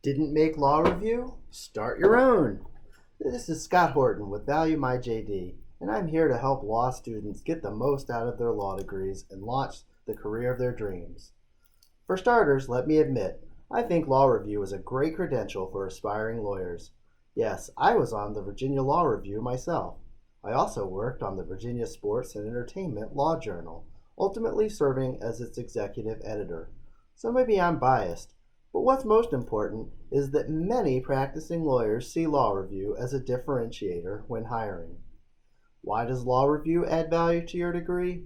Didn't make law review? Start your own. This is Scott Horton with Value My JD, and I'm here to help law students get the most out of their law degrees and launch the career of their dreams. For starters, let me admit, I think law review is a great credential for aspiring lawyers. Yes, I was on the Virginia Law Review myself. I also worked on the Virginia Sports and Entertainment Law Journal, ultimately serving as its executive editor. So maybe I'm biased. But what's most important is that many practicing lawyers see law review as a differentiator when hiring. Why does law review add value to your degree?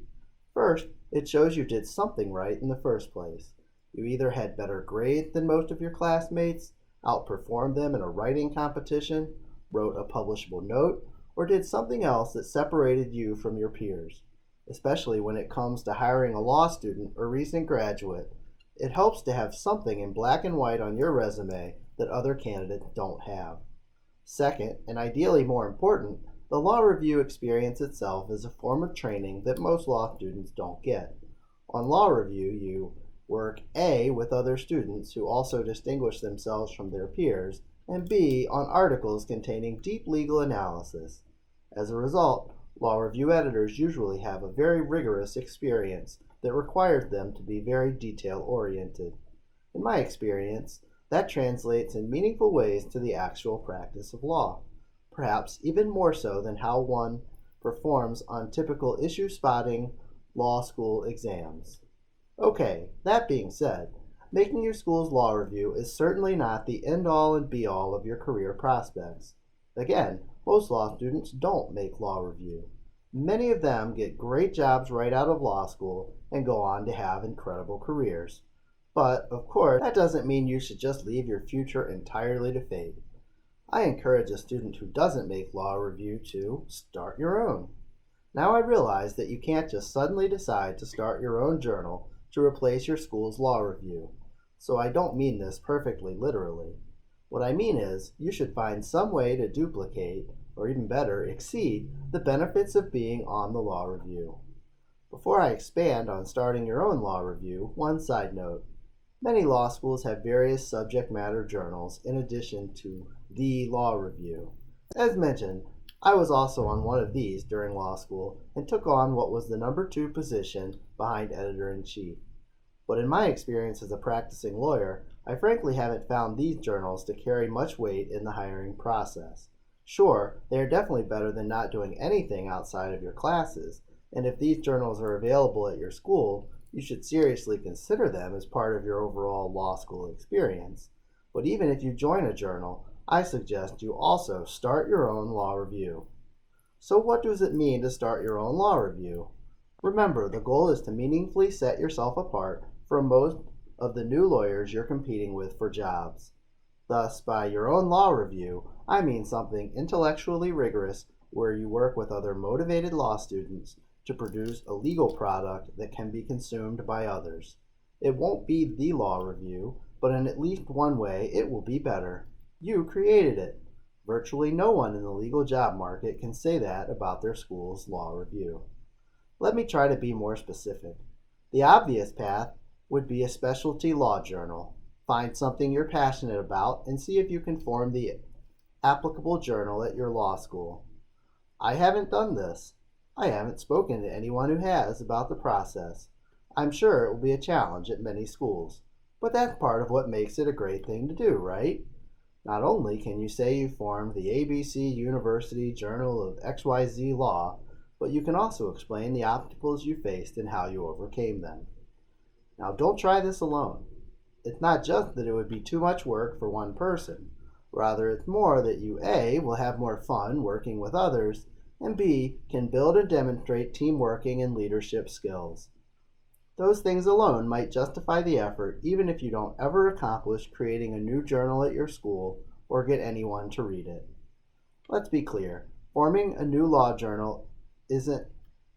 First, it shows you did something right in the first place. You either had better grades than most of your classmates, outperformed them in a writing competition, wrote a publishable note, or did something else that separated you from your peers. Especially when it comes to hiring a law student or recent graduate, it helps to have something in black and white on your resume that other candidates don't have. Second, and ideally more important, the law review experience itself is a form of training that most law students don't get. On law review, you work A, with other students who also distinguish themselves from their peers, and B, on articles containing deep legal analysis. As a result, law review editors usually have a very rigorous experience that requires them to be very detail-oriented. In my experience, that translates in meaningful ways to the actual practice of law, perhaps even more so than how one performs on typical issue-spotting law school exams. Okay, that being said, making your school's law review is certainly not the end-all and be-all of your career prospects. Again, most law students don't make law review. Many of them get great jobs right out of law school and go on to have incredible careers. But, of course, that doesn't mean you should just leave your future entirely to fate. I encourage a student who doesn't make law review to start your own. Now I realize that you can't just suddenly decide to start your own journal to replace your school's law review, so I don't mean this perfectly literally. What I mean is, you should find some way to duplicate, or even better, exceed the benefits of being on the law review. Before I expand on starting your own law review, one side note. Many law schools have various subject matter journals in addition to the law review. As mentioned, I was also on one of these during law school and took on what was the number 2 position behind editor-in-chief. But in my experience as a practicing lawyer, I frankly haven't found these journals to carry much weight in the hiring process. Sure, they are definitely better than not doing anything outside of your classes, and if these journals are available at your school, you should seriously consider them as part of your overall law school experience. But even if you join a journal, I suggest you also start your own law review. So what does it mean to start your own law review? Remember, the goal is to meaningfully set yourself apart from most of the new lawyers you're competing with for jobs. Thus, by your own law review, I mean something intellectually rigorous where you work with other motivated law students to produce a legal product that can be consumed by others. It won't be the law review, but in at least one way it will be better. You created it. Virtually no one in the legal job market can say that about their school's law review. Let me try to be more specific. The obvious path would be a specialty law journal. Find something you're passionate about and see if you can form the applicable journal at your law school. I haven't done this. I haven't spoken to anyone who has about the process. I'm sure it will be a challenge at many schools, but that's part of what makes it a great thing to do, right? Not only can you say you formed the ABC University Journal of XYZ Law, but you can also explain the obstacles you faced and how you overcame them. Now, don't try this alone. It's not just that it would be too much work for one person. Rather, it's more that you A, will have more fun working with others, and B, can build and demonstrate team working and leadership skills. Those things alone might justify the effort even if you don't ever accomplish creating a new journal at your school or get anyone to read it. Let's be clear, forming a new law journal isn't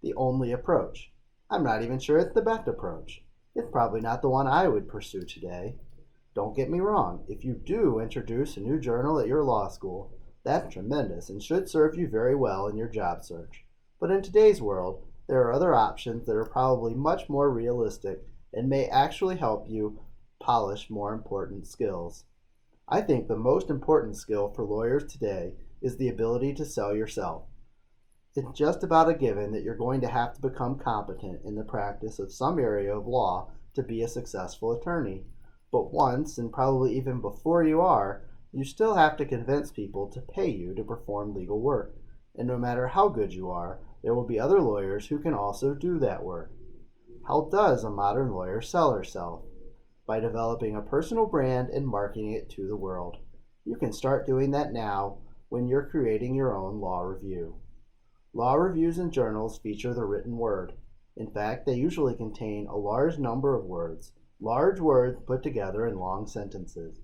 the only approach. I'm not even sure it's the best approach. It's probably not the one I would pursue today. Don't get me wrong, if you do introduce a new journal at your law school, that's tremendous and should serve you very well in your job search. But in today's world, there are other options that are probably much more realistic and may actually help you polish more important skills. I think the most important skill for lawyers today is the ability to sell yourself. It's just about a given that you're going to have to become competent in the practice of some area of law to be a successful attorney. But once, and probably even before you are, you still have to convince people to pay you to perform legal work. And no matter how good you are, there will be other lawyers who can also do that work. How does a modern lawyer sell herself? By developing a personal brand and marketing it to the world. You can start doing that now when you're creating your own law review. Law reviews and journals feature the written word. In fact, they usually contain a large number of words, large words put together in long sentences.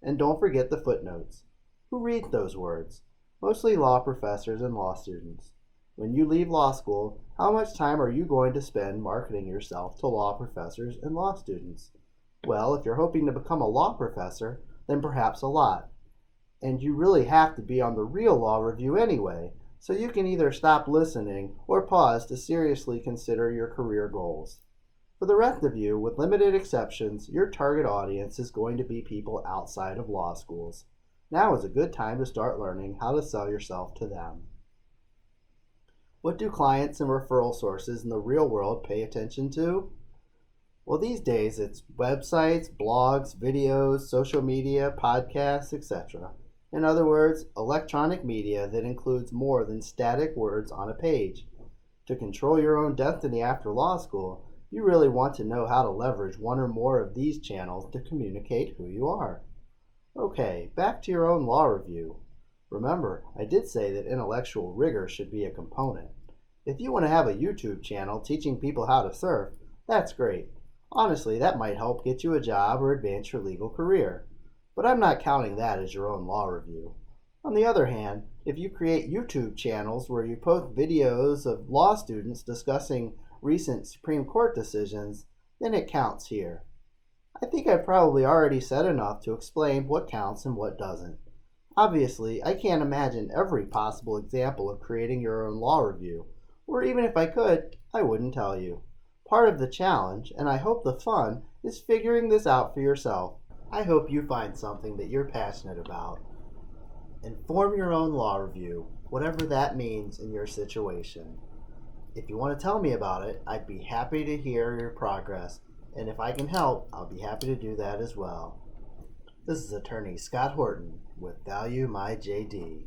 And don't forget the footnotes. Who reads those words? Mostly law professors and law students. When you leave law school, how much time are you going to spend marketing yourself to law professors and law students? Well, if you're hoping to become a law professor, then perhaps a lot. And you really have to be on the real law review anyway, so you can either stop listening or pause to seriously consider your career goals. For the rest of you, with limited exceptions, your target audience is going to be people outside of law schools. Now is a good time to start learning how to sell yourself to them. What do clients and referral sources in the real world pay attention to? Well, these days it's websites, blogs, videos, social media, podcasts, etc. In other words, electronic media that includes more than static words on a page. To control your own destiny after law school, you really want to know how to leverage one or more of these channels to communicate who you are. Okay, back to your own law review. Remember, I did say that intellectual rigor should be a component. If you want to have a YouTube channel teaching people how to surf, that's great. Honestly, that might help get you a job or advance your legal career. But I'm not counting that as your own law review. On the other hand, if you create YouTube channels where you post videos of law students discussing recent Supreme Court decisions, then it counts here. I think I've probably already said enough to explain what counts and what doesn't. Obviously, I can't imagine every possible example of creating your own law review, or even if I could, I wouldn't tell you. Part of the challenge, and I hope the fun, is figuring this out for yourself. I hope you find something that you're passionate about and form your own law review, whatever that means in your situation. If you want to tell me about it, I'd be happy to hear your progress, and if I can help, I'll be happy to do that as well. This is attorney Scott Horton with Value My JD.